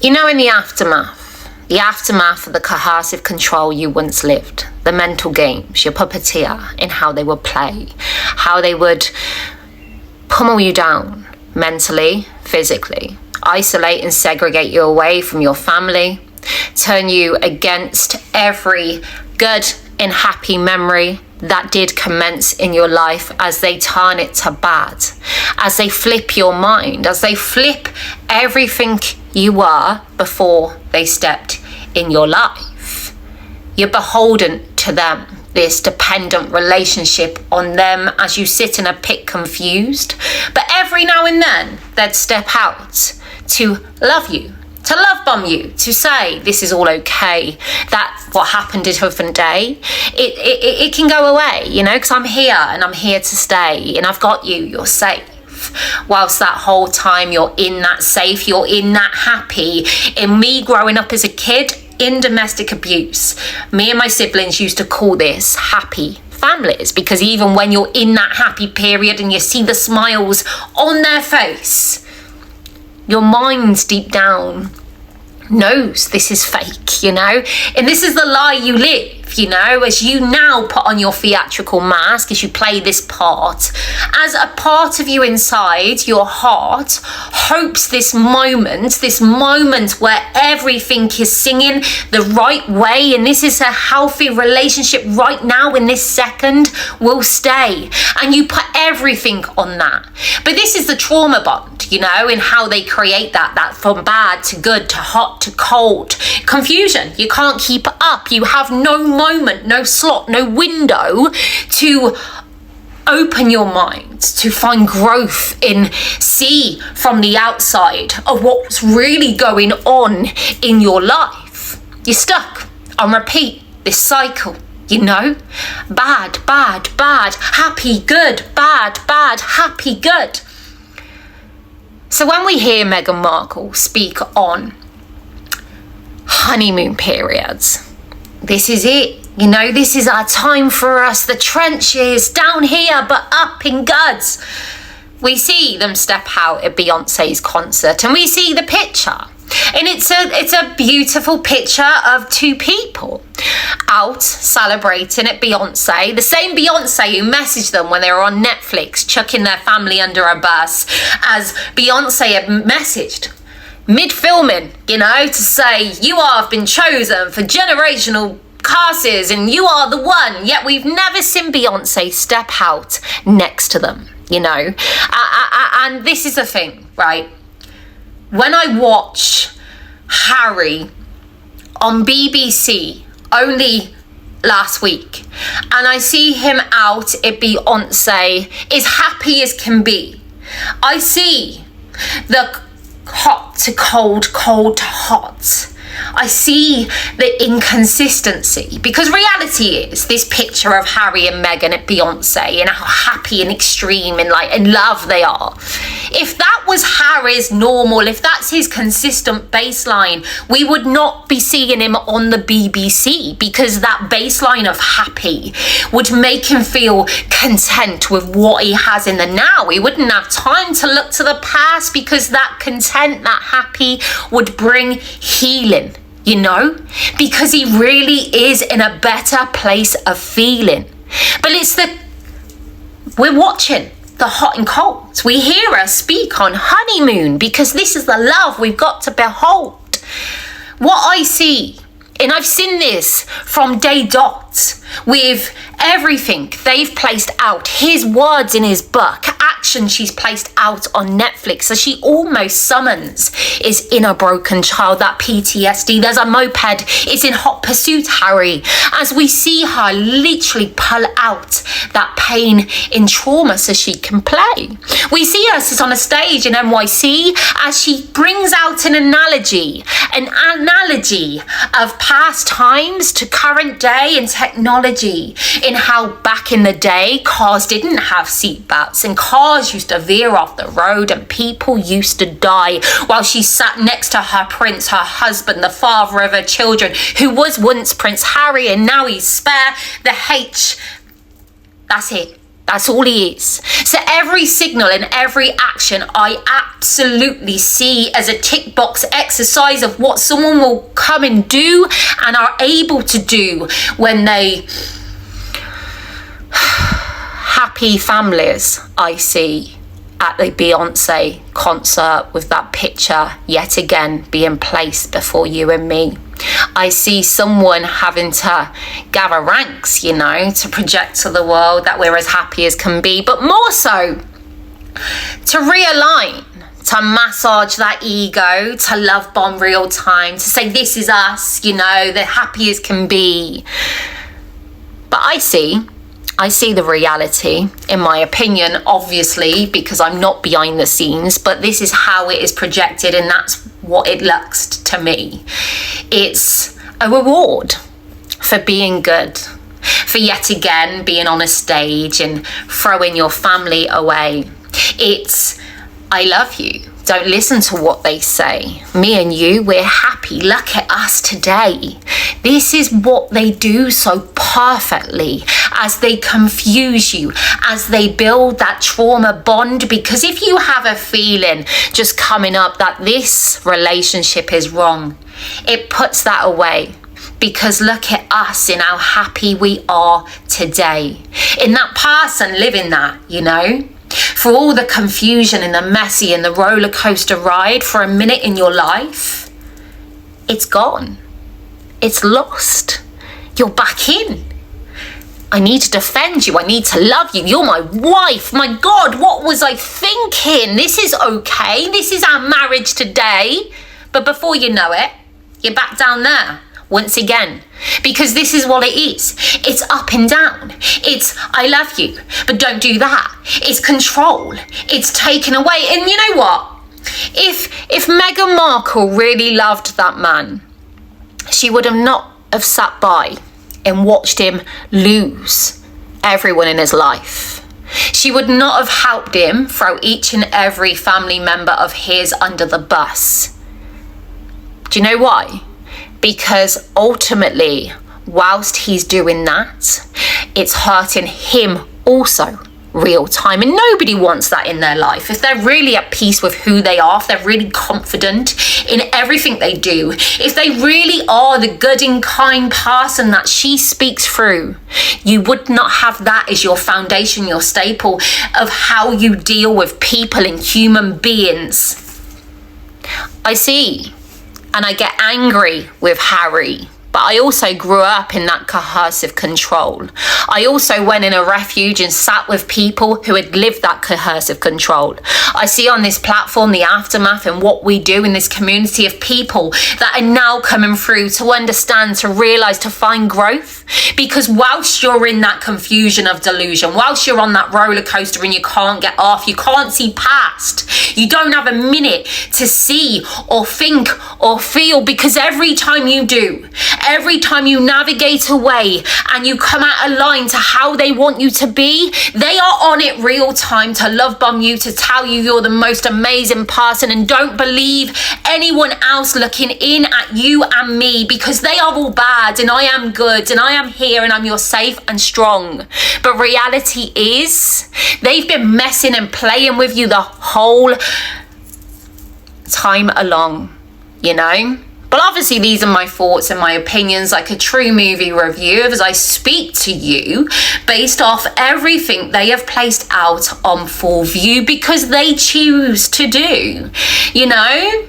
In the aftermath of the coercive control you once lived, the mental games, your puppeteer in how they would play, how they would pummel you down mentally, physically, isolate and segregate you away from your family, turn you against every good and happy memory that did commence in your life, as they turn it to bad, as they flip your mind, as they flip everything you were before they stepped in your life. You're beholden to them, this dependent relationship on them, as you sit in a pit confused. But every now and then they'd step out to love you, to love bomb you, to say this is all okay, that what happened a different day, it can go away, because I'm here and I'm here to stay and I've got you, you're safe. Whilst that whole time you're in that safe, you're in that happy. In me growing up as a kid in domestic abuse, me and my siblings used to call this happy families, because even when you're in that happy period and you see the smiles on their face, your mind deep down knows this is fake, and this is the lie you live, as you now put on your theatrical mask, as you play this part, as a part of you inside your heart hopes this moment where everything is singing the right way, and this is a healthy relationship right now in this second, will stay, and you put everything on that. But this is the trauma bond, in how they create that from bad to good to hot to cold. Confusion. You can't keep up. You have no moment, no slot, no window to open your mind, to find growth in, see from the outside of what's really going on in your life. You're stuck on repeat, this cycle. Bad, bad, bad, happy, good, bad, bad, happy, good. So when we hear Meghan Markle speak on honeymoon periods, this is it. This is our time for us. The trenches down here, but up in guds. We see them step out at Beyonce's concert and we see the picture. And it's a beautiful picture of two people out celebrating at Beyonce. The same Beyonce who messaged them when they were on Netflix, chucking their family under a bus, as Beyonce had messaged mid-filming, to say, you have been chosen for generational curses and you are the one. Yet we've never seen Beyonce step out next to them, and this is the thing, right? When I watch Harry on BBC only last week, and I see him out at Beyonce as happy as can be, I see the hot to cold, cold to hot. I see the inconsistency, because reality is this picture of Harry and Meghan at Beyonce and how happy and extreme and in love they are. If that was Harry's normal, if that's his consistent baseline, we would not be seeing him on the BBC, because that baseline of happy would make him feel content with what he has in the now. He wouldn't have time to look to the past, because that content, that happy would bring healing. Because he really is in a better place of feeling. But we're watching the hot and cold. We hear her speak on honeymoon, because this is the love we've got to behold. What I see, and I've seen this from day dot, with everything they've placed out, his words in his book, action she's placed out on Netflix, as she almost summons his inner broken child, that PTSD. There's a moped, it's in hot pursuit, Harry, as we see her literally pull out that pain in trauma so she can play. We see her sit on a stage in NYC as she brings out an analogy of past times to current day and technology, in how back in the day cars didn't have seatbelts and cars used to veer off the road and people used to die, while she sat next to her prince, her husband, the father of her children, who was once Prince Harry and now he's spare. The H, that's it. That's all he is. So every signal and every action I absolutely see as a tick box exercise of what someone will come and do and are able to do when they... Happy families I see at the Beyonce concert with that picture yet again being placed before you and me. I see someone having to gather ranks, you know, to project to the world that we're as happy as can be, but more so to realign, to massage that ego, to love bomb real time, to say this is us, you know, the happy as can be. But I see the reality, in my opinion, obviously, because I'm not behind the scenes, but this is how it is projected and that's what it looks to me. It's a reward for being good, for yet again being on a stage and throwing your family away. It's, I love you. Don't listen to what they say. Me and you, we're happy. Look at us today. This is what they do so perfectly, as they confuse you, as they build that trauma bond. Because if you have a feeling just coming up that this relationship is wrong, it puts that away. Because look at us in how happy we are today. In that person living that, you know. For all the confusion and the messy and the roller coaster ride for a minute in your life, it's gone. It's lost. You're back in. I need to defend you. I need to love you. You're my wife. My God, what was I thinking? This is okay. This is our marriage today. But before you know it, you're back down there. Once again, because this is what it is. It's up and down. It's I love you, but don't do that. It's control. It's taken away. And you know what? If Meghan Markle really loved that man, she would have not have sat by and watched him lose everyone in his life. She would not have helped him throw each and every family member of his under the bus. Do you know why? Because ultimately, whilst he's doing that, it's hurting him also real time. And nobody wants that in their life. If they're really at peace with who they are, if they're really confident in everything they do, if they really are the good and kind person that she speaks through, you would not have that as your foundation, your staple of how you deal with people and human beings. I see. And I get angry with Harry. But I also grew up in that coercive control. I also went in a refuge and sat with people who had lived that coercive control. I see on this platform the aftermath and what we do in this community of people that are now coming through to understand, to realise, to find growth. Because whilst you're in that confusion of delusion, whilst you're on that roller coaster and you can't get off, you can't see past, you don't have a minute to see or think or feel, because every time you do, every time you navigate away and you come out of line to how they want you to be, they are on it real time to love bomb you, to tell you you're the most amazing person, and don't believe anyone else looking in at you and me, because they are all bad and I am good and I am here and I'm your safe and strong. But reality is they've been messing and playing with you the whole time along, you know. But obviously these are my thoughts and my opinions, like a true movie review, as I speak to you based off everything they have placed out on full view, because they choose to do, you know.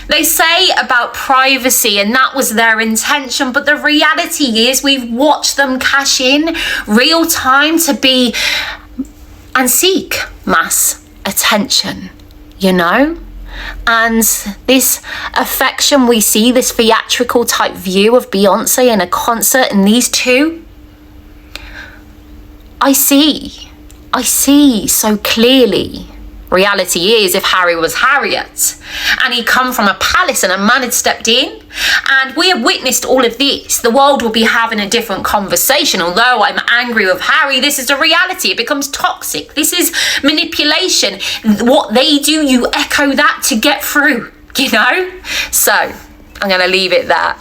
They say about privacy and that was their intention, but the reality is we've watched them cash in real time to be and seek mass attention, you know. And this affection we see, this theatrical type view of Beyonce in a concert and these two, I see so clearly. Reality is, if Harry was Harriet and he'd come from a palace and a man had stepped in, and we have witnessed all of this, the world will be having a different conversation. Although I'm angry with Harry, this is a reality. It becomes toxic. This is manipulation. What they do, you echo that to get through, you know? So I'm going to leave it there.